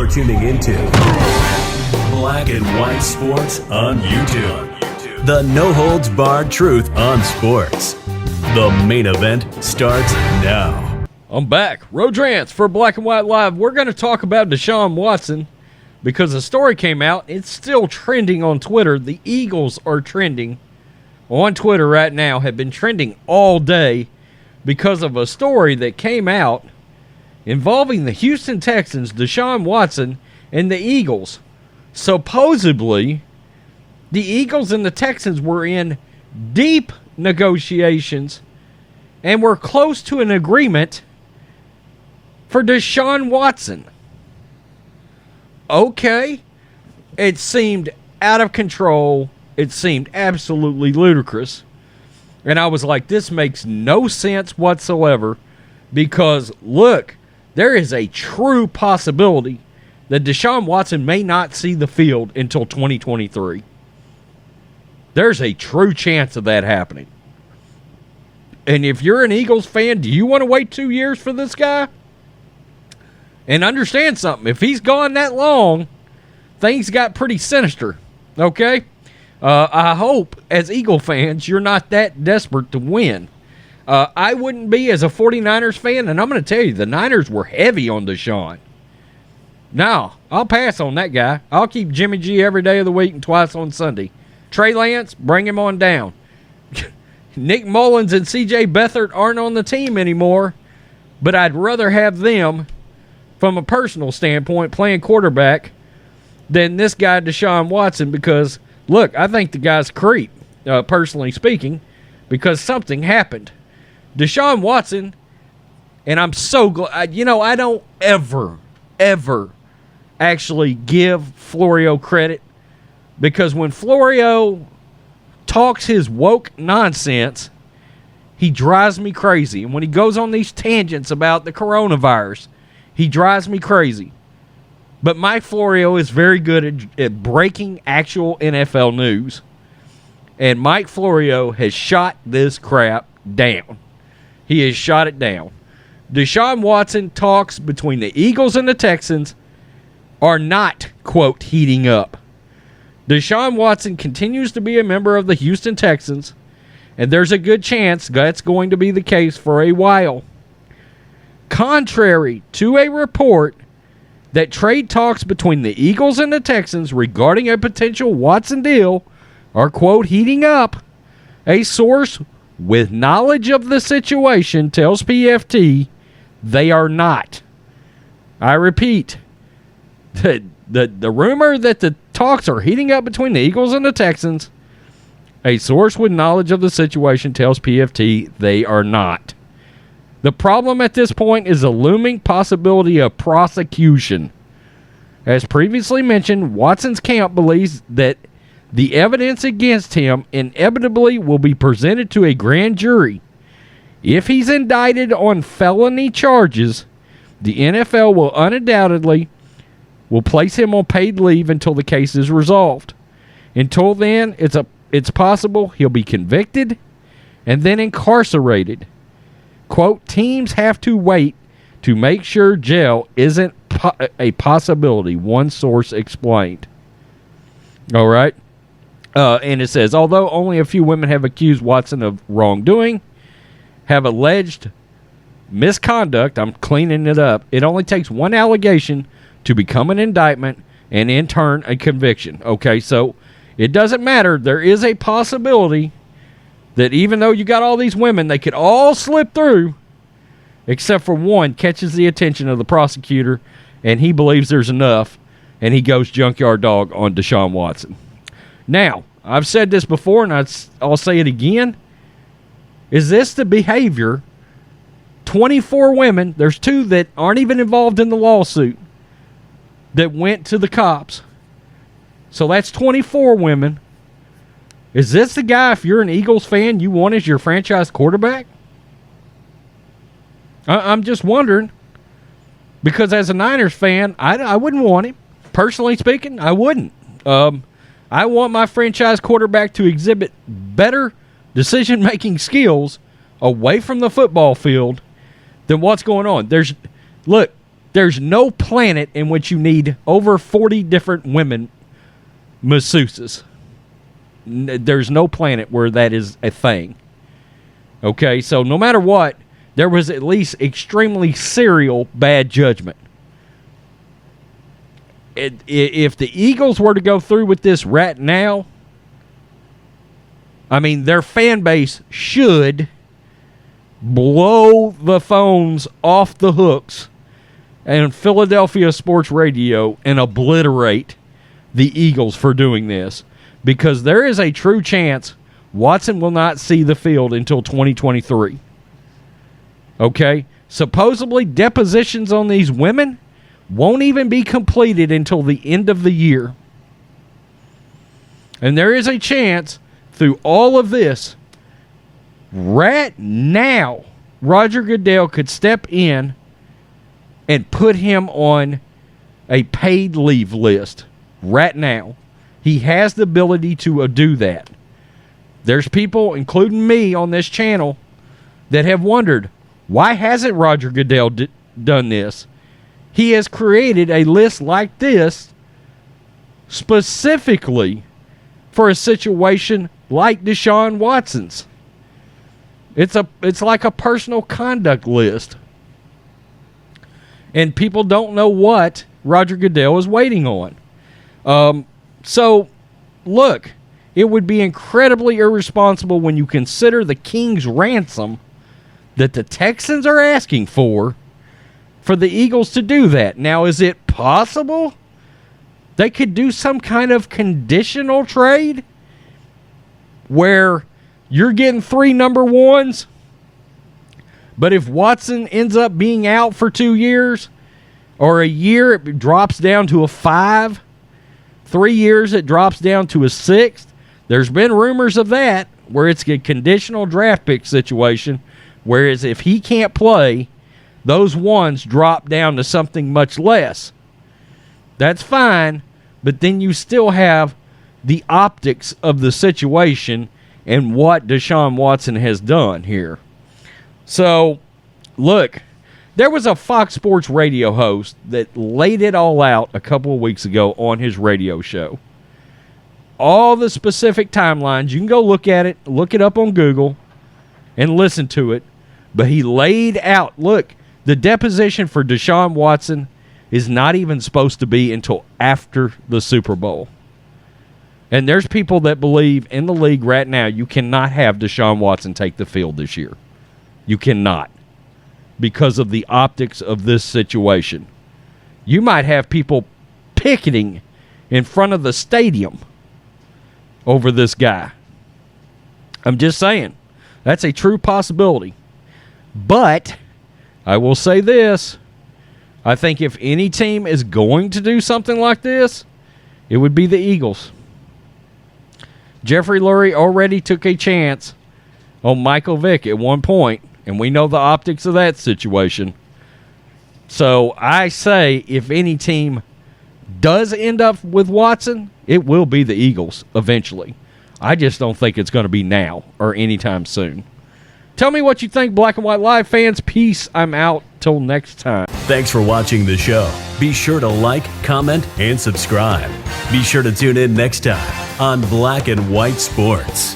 You're tuning into Black and White Sports on YouTube. The no-holds-barred truth on sports. The main event starts now. I'm back. Rodrans for Black and White Live. We're going to talk about DeShaun Watson because a story came out. It's still trending on Twitter. The Eagles are trending on Twitter right now, have been trending all day because of a story that came out involving the Houston Texans, DeShaun Watson, and the Eagles. Supposedly, the Eagles and the Texans were in deep negotiations and were close to an agreement for DeShaun Watson. Okay, it seemed out of control. It seemed absolutely ludicrous. And I was like, this makes no sense whatsoever because, look, there is a true possibility that DeShaun Watson may not see the field until 2023. There's a true chance of that happening. And if you're an Eagles fan, do you want to wait 2 years for this guy? And understand something. If he's gone that long, things got pretty sinister. Okay? I hope, as Eagle fans, you're not that desperate to win. I wouldn't be as a 49ers fan, and I'm going to tell you, the Niners were heavy on DeShaun. No, I'll pass on that guy. I'll keep Jimmy G every day of the week and twice on Sunday. Trey Lance, bring him on down. Nick Mullins and C.J. Beathard aren't on the team anymore, but I'd rather have them, from a personal standpoint, playing quarterback than this guy, DeShaun Watson, because, look, I think the guy's a creep, personally speaking, because something happened. DeShaun Watson, and I'm so glad, I don't ever actually give Florio credit, because when Florio talks his woke nonsense, he drives me crazy. And when he goes on these tangents about the coronavirus, he drives me crazy. But Mike Florio is very good at breaking actual NFL news. And Mike Florio has shot this crap down. He has shot it down. DeShaun Watson talks between the Eagles and the Texans are not, quote, heating up. DeShaun Watson continues to be a member of the Houston Texans, and there's a good chance that's going to be the case for a while. Contrary to a report that trade talks between the Eagles and the Texans regarding a potential Watson deal are, quote, heating up, a source with knowledge of the situation tells PFT they are not. I repeat, the rumor that the talks are heating up between the Eagles and the Texans, a source with knowledge of the situation tells PFT they are not. The problem at this point is a looming possibility of prosecution. As previously mentioned, Watson's camp believes that the evidence against him inevitably will be presented to a grand jury. If he's indicted on felony charges, the NFL will undoubtedly place him on paid leave until the case is resolved. Until then, it's possible he'll be convicted and then incarcerated. Quote, teams have to wait to make sure jail isn't a possibility, one source explained. All right. And it says, although only a few women have accused Watson of wrongdoing, have alleged misconduct, I'm cleaning it up, it only takes one allegation to become an indictment and in turn a conviction. Okay, so it doesn't matter. There is a possibility that even though you got all these women, they could all slip through, except for one catches the attention of the prosecutor, and he believes there's enough, and he goes junkyard dog on DeShaun Watson. Now, I've said this before, and I'll say it again. Is this the behavior? 24 women, there's 2 that aren't even involved in the lawsuit, that went to the cops. So that's 24 women. Is this the guy, if you're an Eagles fan, you want as your franchise quarterback? I'm just wondering. Because as a Niners fan, I wouldn't want him. Personally speaking, I wouldn't. I want my franchise quarterback to exhibit better decision-making skills away from the football field than what's going on. Look, There's no planet in which you need over 40 different women masseuses. There's no planet where that is a thing. Okay, so no matter what, there was at least extremely serial bad judgment. If the Eagles were to go through with this right now, I mean, their fan base should blow the phones off the hooks and Philadelphia sports radio and obliterate the Eagles for doing this, because there is a true chance Watson will not see the field until 2023. Okay? Supposedly, depositions on these women won't even be completed until the end of the year. And there is a chance through all of this, right now, Roger Goodell could step in and put him on a paid leave list right now. He has the ability to do that. There's people, including me on this channel, that have wondered, why hasn't Roger Goodell done this? He has created a list like this specifically for a situation like DeShaun Watson's. It's like a personal conduct list. And people don't know what Roger Goodell is waiting on. So, look, it would be incredibly irresponsible when you consider the king's ransom that the Texans are asking for the Eagles to do that. Now, is it possible they could do some kind of conditional trade where you're getting 3 number ones, but if Watson ends up being out for 2 years or a year, it drops down to a 5. 3 years, it drops down to a 6th. There's been rumors of that, where it's a conditional draft pick situation, whereas if he can't play, those ones drop down to something much less. That's fine, but then you still have the optics of the situation and what DeShaun Watson has done here. So, look, there was a Fox Sports radio host that laid it all out a couple of weeks ago on his radio show. All the specific timelines, you can go look at it, look it up on Google, and listen to it. But he laid out, look, the deposition for DeShaun Watson is not even supposed to be until after the Super Bowl. And there's people that believe in the league right now you cannot have DeShaun Watson take the field this year. You cannot, because of the optics of this situation. You might have people picketing in front of the stadium over this guy. I'm just saying, that's a true possibility. But I will say this, I think if any team is going to do something like this, it would be the Eagles. Jeffrey Lurie already took a chance on Michael Vick at one point, and we know the optics of that situation. So I say if any team does end up with Watson, it will be the Eagles eventually. I just don't think it's going to be now or anytime soon. Tell me what you think, Black and White Live fans. Peace. I'm out. Till next time. Thanks for watching the show. Be sure to like, comment, and subscribe. Be sure to tune in next time on Black and White Sports.